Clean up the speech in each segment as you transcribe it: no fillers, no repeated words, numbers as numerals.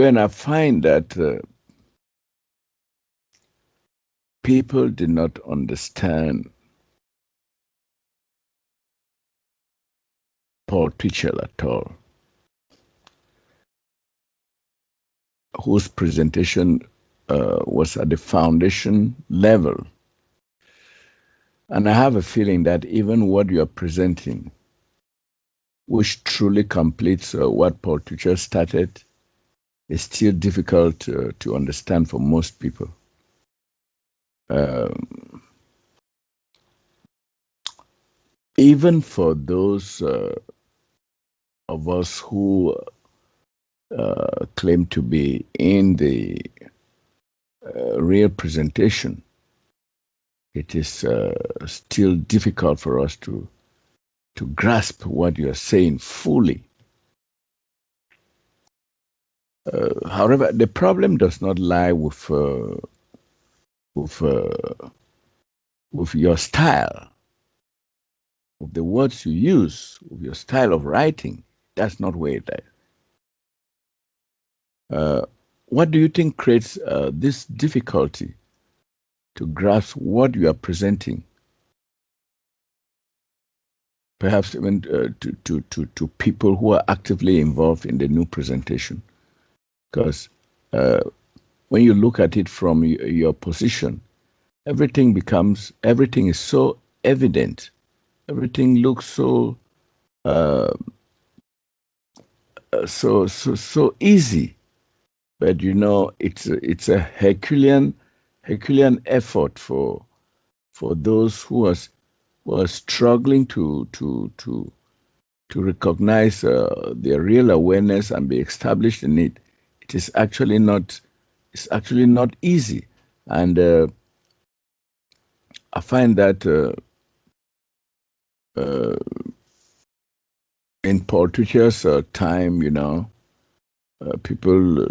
Duane, I find that people did not understand Paul Twitchell at all, whose presentation was at the foundation level. And I have a feeling that even what you are presenting, which truly completes what Paul Twitchell started, is still difficult to understand for most people. Even for those of us who claim to be in the real presentation, it is still difficult for us to grasp what you are saying fully. However, the problem does not lie with your style, with the words you use, with your style of writing. That's not where it lies. What do you think creates this difficulty to grasp what you are presenting? Perhaps even to people who are actively involved in the new presentation. Because when you look at it from your position, everything is so evident. Everything looks so so easy. But you know, it's a Herculean effort for those who are struggling to recognize their real awareness and be established in it. It is actually not. It's actually not easy, and I find that in Paul Twitchell's time, you know,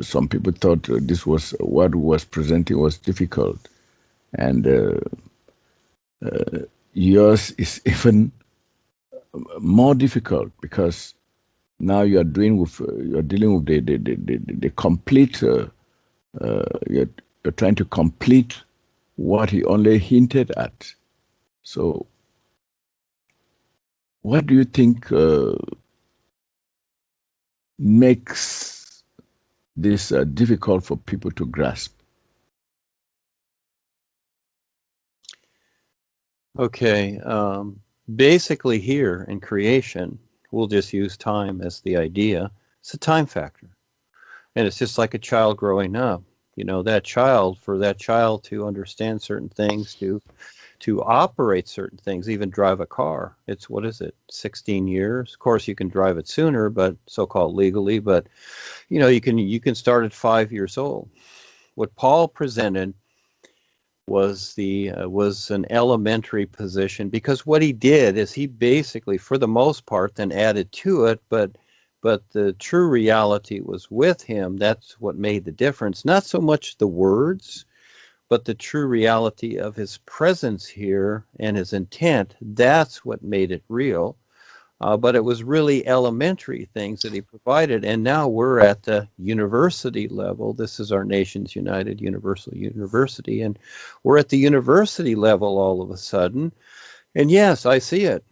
some people thought this was what was presenting was difficult, and yours is even more difficult because now you're dealing with the complete. You're trying to complete what he only hinted at. So, what do you think makes this difficult for people to grasp? Okay, basically here in creation, we'll just use time as the idea. It's a time factor. And it's just like a child growing up. You know, for that child to understand certain things, to operate certain things, even drive a car. It's, 16 years? Of course, you can drive it sooner, but so-called legally. But, you know, you can start at 5 years old. What Paul presented was an elementary position, because what he did is he basically, for the most part, then added to it, but the true reality was with him. That's what made the difference. Not so much the words, but the true reality of his presence here and his intent. That's what made it real. But it was really elementary things that he provided. And now we're at the university level. This is our nation's United Universal University. And we're at the university level all of a sudden. And yes, I see it.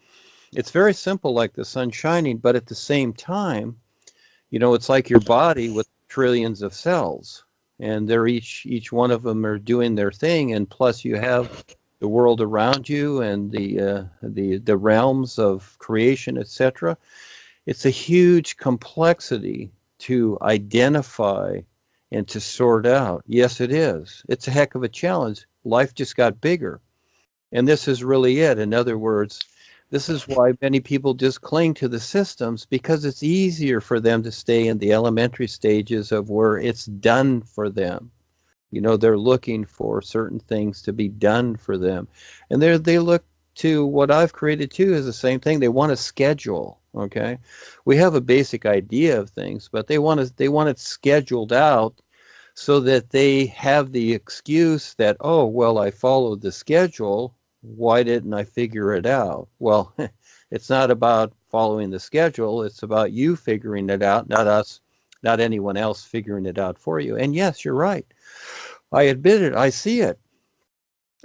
It's very simple, like the sun shining, but at the same time, you know, it's like your body with trillions of cells, and they're each one of them are doing their thing, and plus you have the world around you and the realms of creation, etc. It's a huge complexity to identify and to sort out. Yes, it is. It's a heck of a challenge. Life just got bigger, and this is really it. In other words, this is why many people just cling to the systems, because it's easier for them to stay in the elementary stages of where it's done for them. You know, they're looking for certain things to be done for them. And they look to what I've created too is the same thing. They want a schedule, okay? We have a basic idea of things, but they want it scheduled out so that they have the excuse that, oh, well, I followed the schedule. Why didn't I figure it out? Well, it's not about following the schedule. It's about you figuring it out, not not anyone else figuring it out for you. And yes, you're right. I admit it. I see it.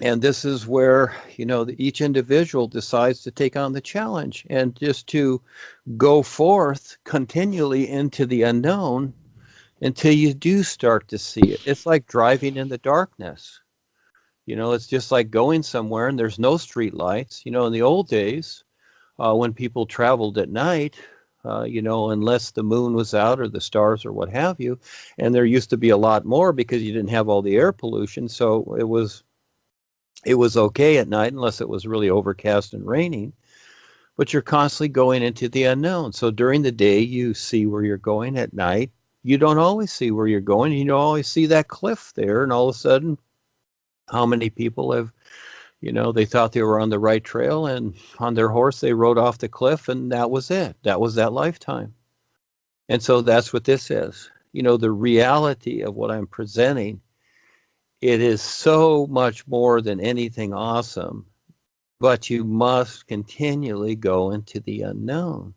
And this is where, each individual decides to take on the challenge and just to go forth continually into the unknown until you do start to see it. It's like driving in the darkness. It's just like going somewhere and there's no street lights. In the old days, when people traveled at night, unless the moon was out or the stars or what have you, and there used to be a lot more because you didn't have all the air pollution. So it was okay at night unless it was really overcast and raining, but you're constantly going into the unknown. So during the day, you see where you're going. At night, you don't always see where you're going. You don't always see that cliff there. And all of a sudden, how many people have, they thought they were on the right trail and on their horse, they rode off the cliff and that was it. That was that lifetime. And so that's what this is. The reality of what I'm presenting, it is so much more than anything awesome, but you must continually go into the unknown.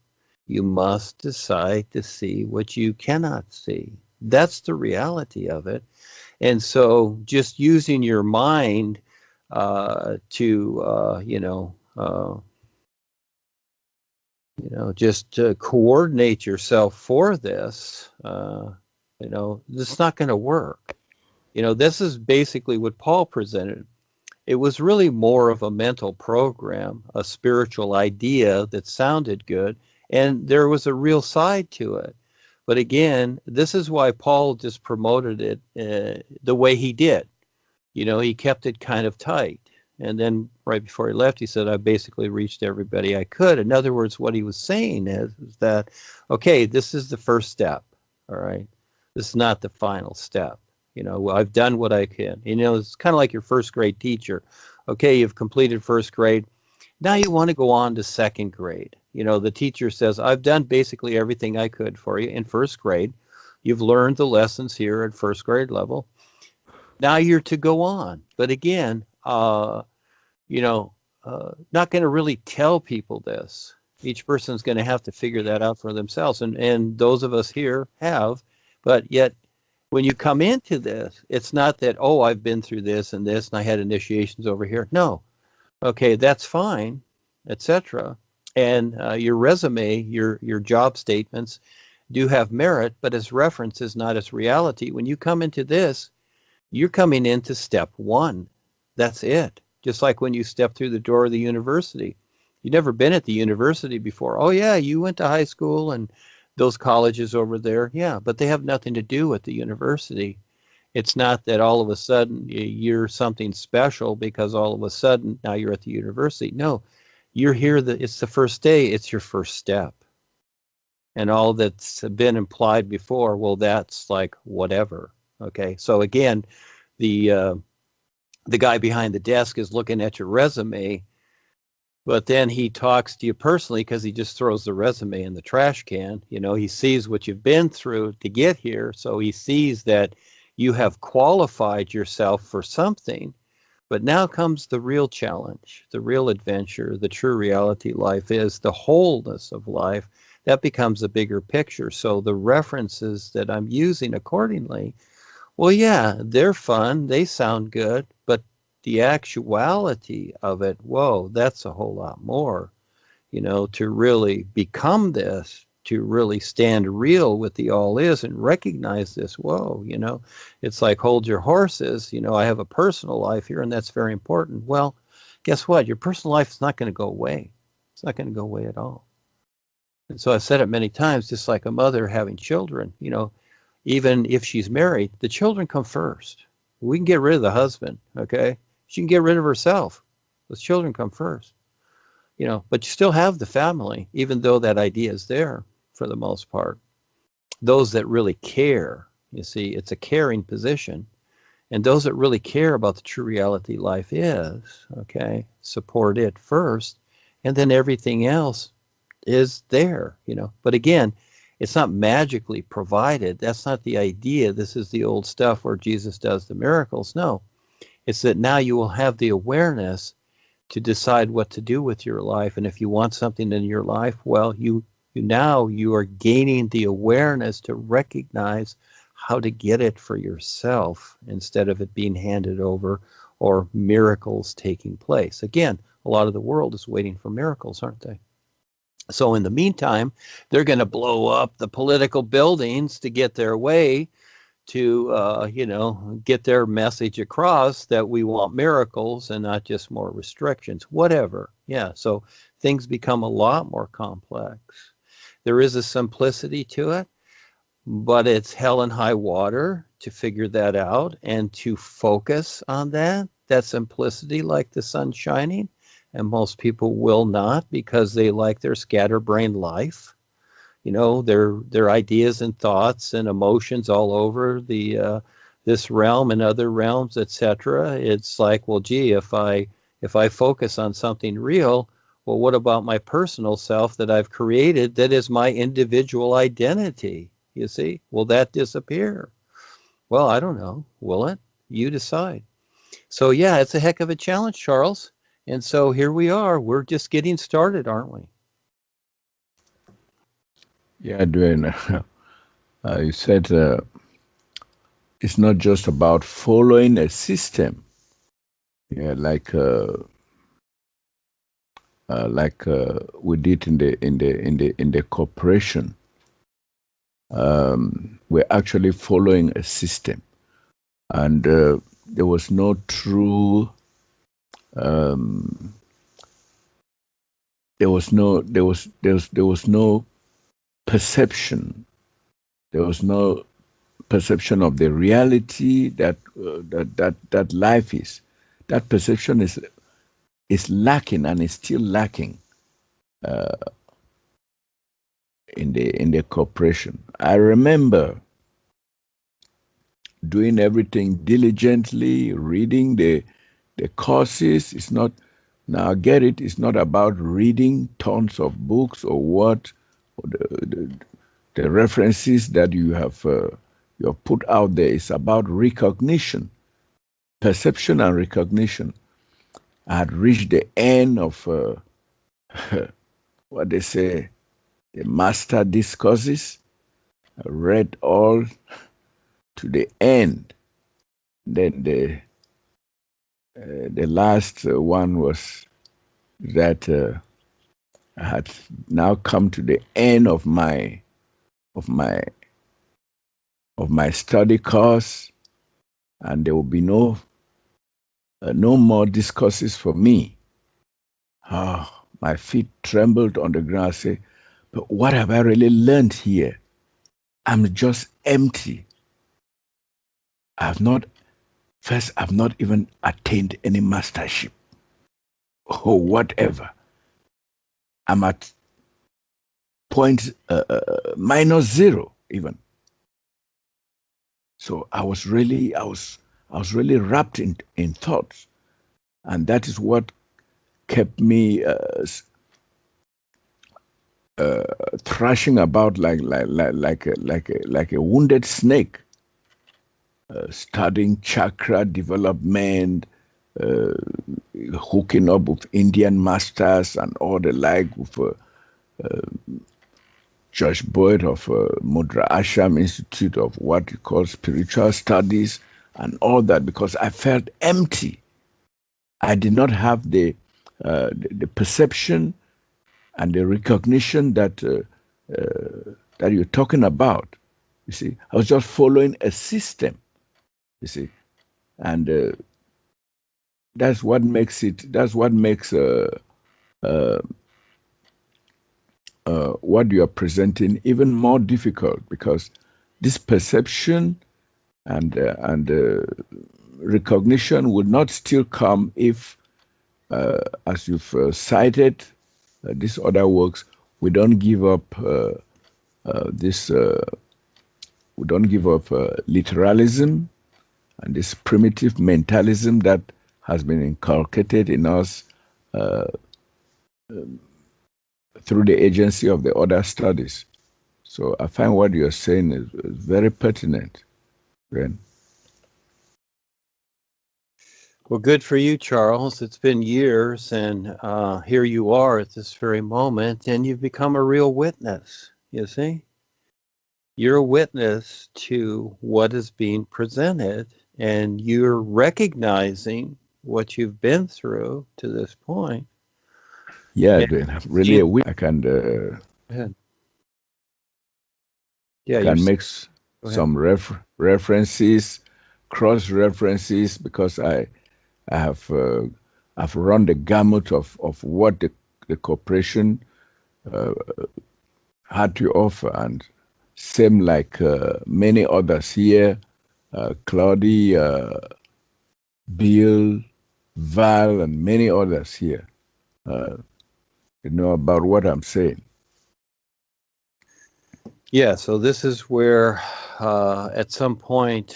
You must decide to see what you cannot see. That's the reality of it. And so just using your mind just to coordinate yourself for this, it's not going to work. This is basically what Paul presented. It was really more of a mental program, a spiritual idea that sounded good, and there was a real side to it. But again, this is why Paul just promoted it the way he did. He kept it kind of tight. And then right before he left, he said, I basically reached everybody I could. In other words, what he was saying is that, okay, this is the first step. All right. This is not the final step. I've done what I can. It's kind of like your first grade teacher. Okay, you've completed first grade. Now you want to go on to second grade. The teacher says, I've done basically everything I could for you in first grade. You've learned the lessons here at first grade level. Now you're to go on. But again, not going to really tell people this. Each person's going to have to figure that out for themselves. And those of us here have, but yet when you come into this, it's not that, oh, I've been through this and this and I had initiations over here. No. Okay, that's fine, etc. And your resume, your job statements do have merit, but as references, not as reality. When you come into this, you're coming into step one. That's it. Just like when you step through the door of the university. You've never been at the university before. Oh, yeah, you went to high school and those colleges over there. Yeah, but they have nothing to do with the university. It's not that all of a sudden you're something special because all of a sudden now you're at the university. No, you're here. It's the first day. It's your first step. And all that's been implied before, well, that's like whatever. Okay, so again, the guy behind the desk is looking at your resume, but then he talks to you personally because he just throws the resume in the trash can. He sees what you've been through to get here, so he sees that you have qualified yourself for something. But now comes the real challenge, the real adventure, the true reality life is the wholeness of life. That becomes a bigger picture. So the references that I'm using accordingly, well, yeah, they're fun. They sound good. But the actuality of it, whoa, that's a whole lot more, to really become this, to really stand real with the all is and recognize this. Whoa, it's like hold your horses. I have a personal life here and that's very important. Well, guess what? Your personal life is not going to go away. It's not going to go away at all. And so I've said it many times, just like a mother having children, even if she's married, the children come first. We can get rid of the husband. Okay. She can get rid of herself. The children come first, but you still have the family, even though that idea is there for the most part. Those that really care, you see, it's a caring position. And those that really care about the true reality life is, okay, support it first. And then everything else is there, But again, it's not magically provided. That's not the idea. This is the old stuff where Jesus does the miracles. No, it's that now you will have the awareness to decide what to do with your life. And if you want something in your life, well, you Now you are gaining the awareness to recognize how to get it for yourself instead of it being handed over or miracles taking place. Again, a lot of the world is waiting for miracles, aren't they? So in the meantime, they're going to blow up the political buildings to get their way, to get their message across that we want miracles and not just more restrictions, whatever. Yeah, so things become a lot more complex. There is a simplicity to it, but it's hell and high water to figure that out and to focus on that simplicity, like the sun shining. And most people will not, because they like their scatterbrained life, their ideas and thoughts and emotions all over the this realm and other realms, etc. It's like, well, gee, if I focus on something real, well, what about my personal self that I've created that is my individual identity? You see, will that disappear? Well, I don't know. Will it? You decide. So yeah, it's a heck of a challenge, Charles. And so here we are. We're just getting started, aren't we? Yeah, Duane, you said it's not just about following a system. Yeah, like we did in the corporation. We're actually following a system, and there was no true. There was no perception. There was no perception of the reality that that life is. That perception is lacking, and is still lacking in the corporation. I remember doing everything diligently, reading the courses. It's not, now I get it, it's not about reading tons of books or what, or the references that you have put out there. It's about recognition, perception and recognition. I had reached the end of what they say, the master discourses. I read all to the end. Then the last one was that I had now come to the end of my study course, and there will be no more discourses for me. Oh, my feet trembled on the ground. I say, but what have I really learned here? I'm just empty. I've not even attained any mastership or whatever. I'm at point -0 even. So I was really wrapped in thoughts, and that is what kept me thrashing about like a wounded snake, studying chakra development, hooking up with Indian masters and all the like, with Josh Boyd of Mudra Ashram Institute of what you call spiritual studies and all that, because I felt empty. I did not have the perception and the recognition that that you're talking about. You see, I was just following a system. You see, and that's what makes it. That's what makes what you are presenting even more difficult, because this perception and recognition would not still come if, as you've cited, these other works, we don't give up this. We don't give up literalism and this primitive mentalism that has been inculcated in us through the agency of the other studies. So I find what you're saying is very pertinent, Duane. Well, good for you, Charles. It's been years, and here you are at this very moment, and you've become a real witness. You see? You're a witness to what is being presented, and you're recognizing what you've been through to this point. Yeah, And Duane, really a week. I can go ahead. Yeah, can make go ahead. some references, cross references, because I have I've run the gamut of what the corporation had to offer, and same like many others here, Claudie, Bill, Val, and many others here. You know about what I'm saying. Yeah, so this is where at some point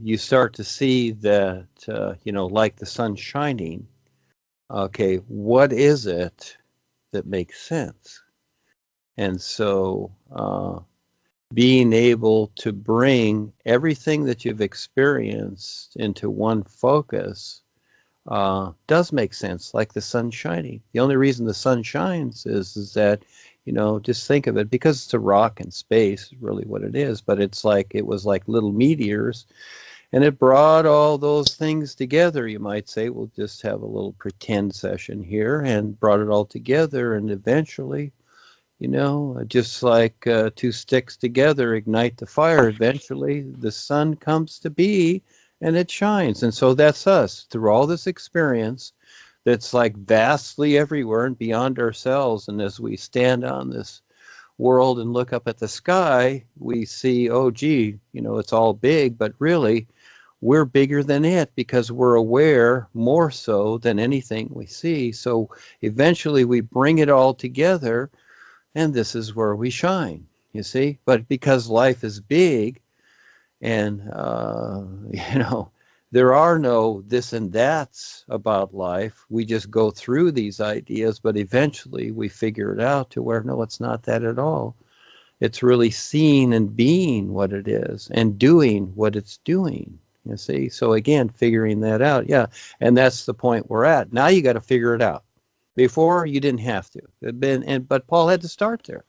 you start to see that, like the sun shining, okay, what is it that makes sense? And so being able to bring everything that you've experienced into one focus does make sense, like the sun shining. The only reason the sun shines is that, just think of it, because it's a rock in space, really what it is, but it was like little meteors, and it brought all those things together, you might say. We'll just have a little pretend session here, and brought it all together, and eventually, just like two sticks together ignite the fire, eventually the sun comes to be, and it shines. And so that's us through all this experience that's like vastly everywhere and beyond ourselves. And as we stand on this world and look up at the sky, we see, oh, gee, it's all big, but really we're bigger than it, because we're aware more so than anything we see. So eventually we bring it all together, and this is where we shine, you see. But because life is big, and there are no this and that's about life. We just go through these ideas, but eventually we figure it out to where, no, it's not that at all. It's really seeing and being what it is and doing what it's doing, you see. So again, figuring that out. Yeah. And that's the point we're at. Now you got to figure it out. Before, you didn't have to. But Paul had to start there.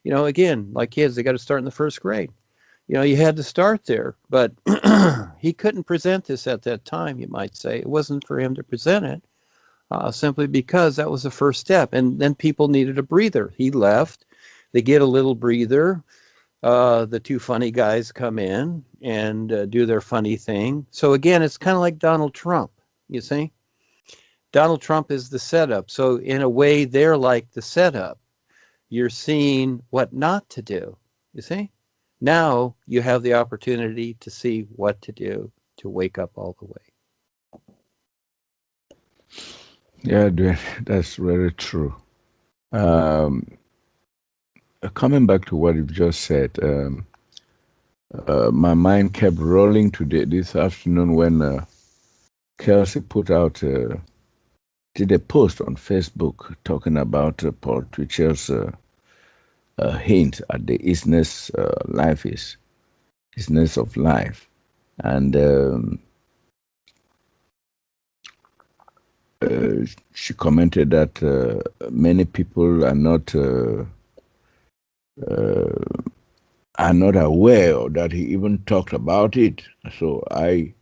Again, like kids, they got to start in the first grade. You had to start there, but he couldn't present this at that time, you might say. It wasn't for him to present it, simply because that was the first step. And then people needed a breather. He left. They get a little breather. The two funny guys come in and do their funny thing. So again, it's kind of like Donald Trump, you see. Donald Trump is the setup. So in a way, they're like the setup. You're seeing what not to do, you see. Now you have the opportunity to see what to do to wake up all the way. Yeah, Duane, that's very true. Coming back to what you've just said, my mind kept rolling today, this afternoon, when Kelsey put out, did a post on Facebook talking about Paul Twitchell's hint at the isness isness of life. And she commented that many people are not aware that he even talked about it. So I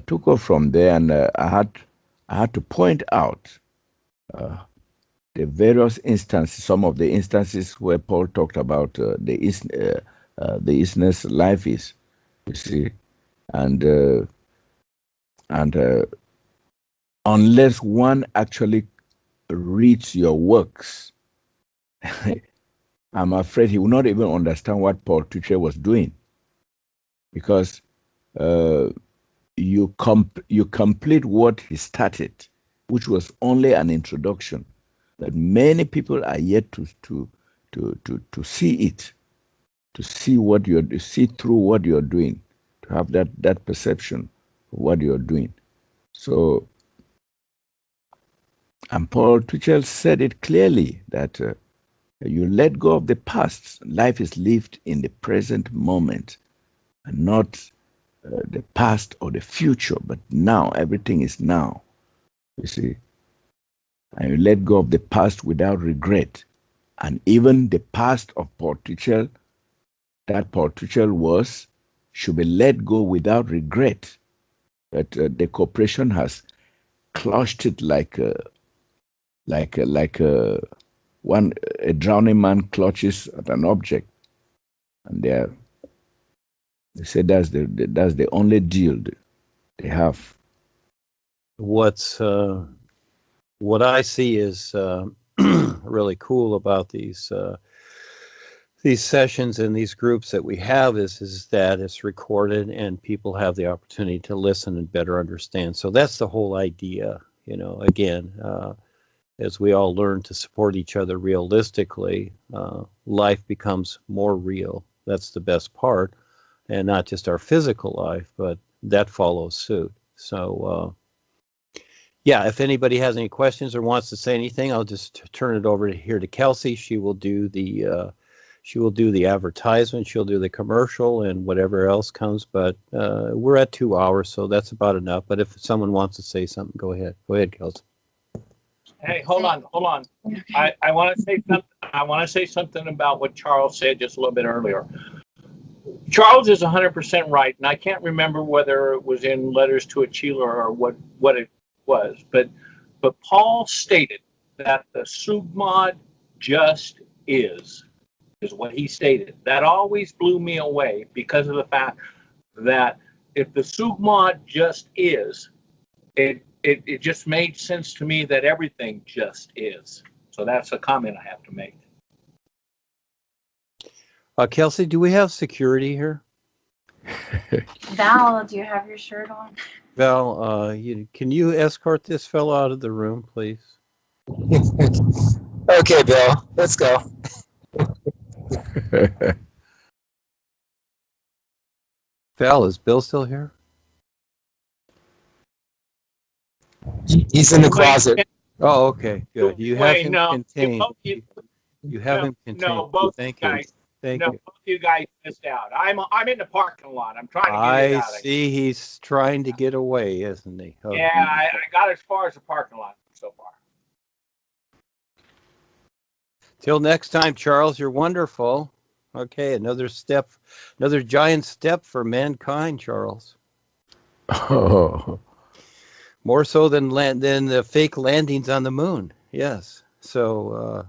took off from there, and I had to point out the various instances, some of the instances where Paul talked about the isness life is, you see, and unless one actually reads your works, I'm afraid he will not even understand what Paul Twitchell was doing, because you complete what he started, which was only an introduction, that many people are yet to see it, to see through what you're doing, to have that perception of what you're doing. So, and Paul Twitchell said it clearly that you let go of the past. Life is lived in the present moment, and not the past or the future, but now everything is now. You see, and you let go of the past without regret, and even the past of Port Twitchell, that Port Twitchell was, should be let go without regret. But the corporation has clutched it like a drowning man clutches at an object, and they say that's the only deal they have. What I see is really cool about these sessions and these groups that we have is that it's recorded and people have the opportunity to listen and better understand. So that's the whole idea. Again, as we all learn to support each other realistically, life becomes more real. That's the best part, and not just our physical life, but that follows suit. So, yeah, if anybody has any questions or wants to say anything, I'll just turn it over here to Kelsey. She will do the advertisement, she'll do the commercial, and whatever else comes. But we're at 2 hours, so that's about enough. But if someone wants to say something, go ahead. Go ahead, Kelsey. Hey, hold on. Okay. I want to say something. I want to say something about what Charles said just a little bit earlier. Charles is 100% right, and I can't remember whether it was in Letters to a Chieler or what it was, but Paul stated that the Sugmod just is what he stated. That always blew me away because of the fact that if the Sugmod just is, it just made sense to me that everything just is. So that's a comment I have to make. Kelsey, do we have security here? Val, do you have your shirt on? Val, can you escort this fellow out of the room, please? Okay, Bill, let's go. Val, is Bill still here? He's in the closet. Oh, okay, good. You have him contained. You have him contained. No, both Thank guys. you. Thank no, you. both you guys missed out. I'm in the parking lot. I'm trying to get I out of here. see he's trying to get away, isn't he? Oh, Yeah, I got as far as the parking lot so far. Till next time, Charles, you're wonderful. Okay, another giant step for mankind, Charles. Oh. More so than the fake landings on the moon. Yes. So,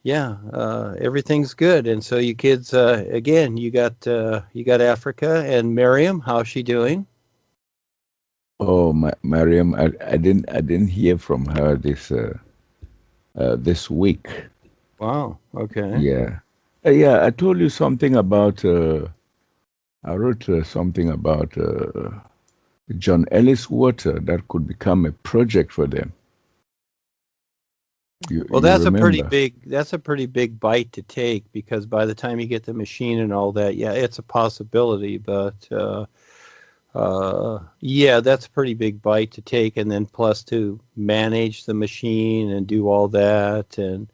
everything's good. And so you kids, again, you got Africa and Miriam. How's she doing? Oh, Miriam, I didn't hear from her this week. Wow. Okay. Yeah. Yeah, I told you something about. I wrote something about John Ellis Water that could become a project for them. That's a pretty big bite to take, because by the time you get the machine and all that, yeah, it's a possibility, but that's a pretty big bite to take, and then plus to manage the machine and do all that, and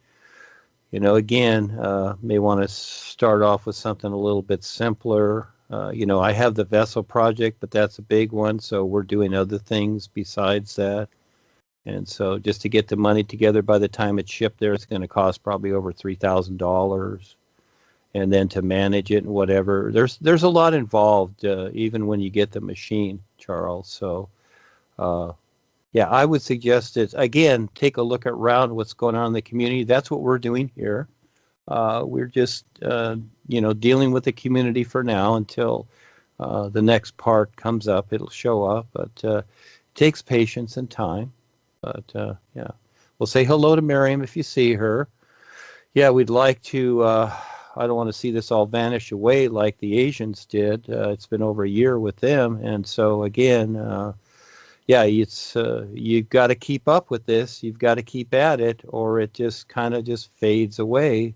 again, may want to start off with something a little bit simpler. I have the vessel project, but that's a big one, so we're doing other things besides that. And so just to get the money together, by the time it's shipped there, it's going to cost probably over $3,000. And then to manage it and whatever, there's a lot involved, even when you get the machine, Charles. So, I would suggest again, take a look around what's going on in the community. That's what we're doing here. We're just, dealing with the community for now until the next part comes up. It'll show up, but it takes patience and time. But we'll say hello to Miriam if you see her. Yeah, we'd like to. I don't want to see this all vanish away like the Asians did. It's been over a year with them, and so again, it's you've got to keep up with this. You've got to keep at it, or it just kind of just fades away,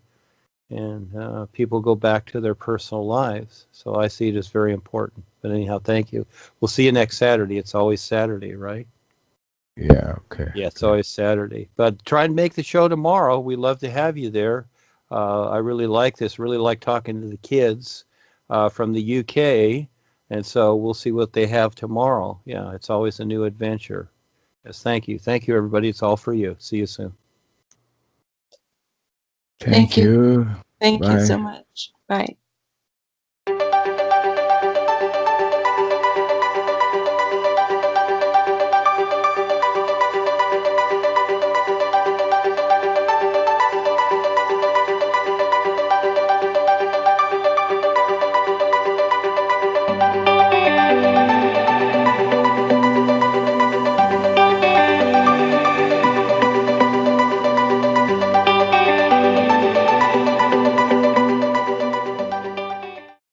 and people go back to their personal lives. So I see it as very important. But anyhow, thank you. We'll see you next Saturday. It's always Saturday, right? Yeah, okay. Yeah, it's always Saturday. But try and make the show tomorrow. We'd love to have you there. I really like this. Really like talking to the kids from the UK. And so we'll see what they have tomorrow. Yeah, it's always a new adventure. Yes, thank you. Thank you, everybody. It's all for you. See you soon. Thank you. Thank you Bye. so much. Bye.